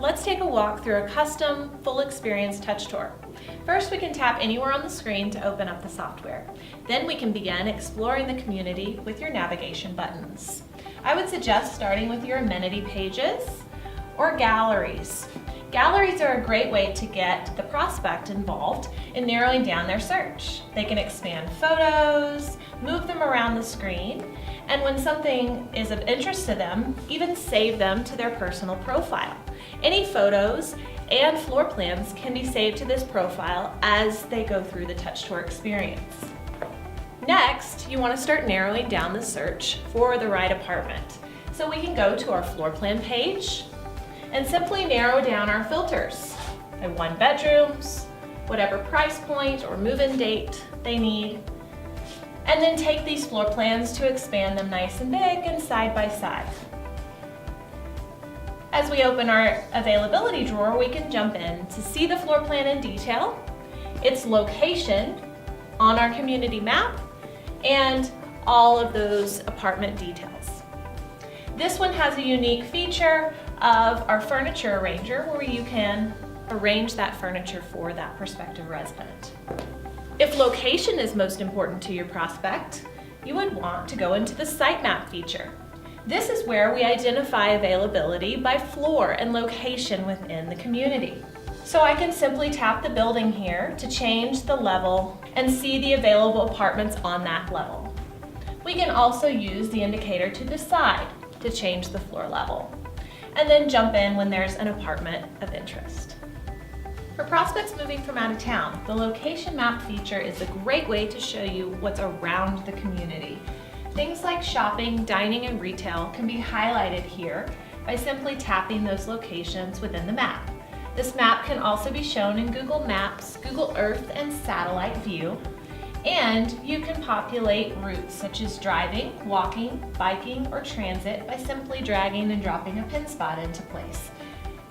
let's take a walk through a custom, full experience TouchTour. First, we can tap anywhere on the screen to open up the software. Then we can begin exploring the community with your navigation buttons. I would suggest starting with your amenity pages or galleries. Galleries are a great way to get the prospect involved in narrowing down their search. They can expand photos, move them around the screen, and when something is of interest to them, even save them to their personal profile. Any photos and floor plans can be saved to this profile as they go through the TouchTour experience. Next, you want to start narrowing down the search for the right apartment. So we can go to our floor plan page and simply narrow down our filters. By 1 bedrooms, whatever price point or move-in date they need, and then take these floor plans to expand them nice and big and side by side. As we open our availability drawer, we can jump in to see the floor plan in detail, its location on our community map, and all of those apartment details. This one has a unique feature of our furniture arranger where you can arrange that furniture for that prospective resident. If location is most important to your prospect, you would want to go into the sitemap feature. This is where we identify availability by floor and location within the community. So I can simply tap the building here to change the level and see the available apartments on that level. We can also use the indicator to the side to change the floor level, and then jump in when there's an apartment of interest. For prospects moving from out of town, the location map feature is a great way to show you what's around the community. Things like shopping, dining, and retail can be highlighted here by simply tapping those locations within the map. This map can also be shown in Google Maps, Google Earth, and satellite view. And you can populate routes such as driving, walking, biking, or transit by simply dragging and dropping a pin spot into place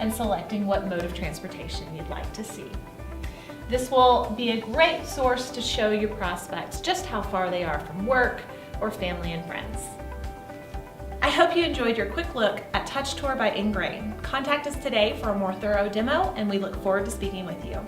and selecting what mode of transportation you'd like to see. This will be a great source to show your prospects just how far they are from work or family and friends. I hope you enjoyed your quick look at TouchTour by Engrain. Contact us today for a more thorough demo, and we look forward to speaking with you.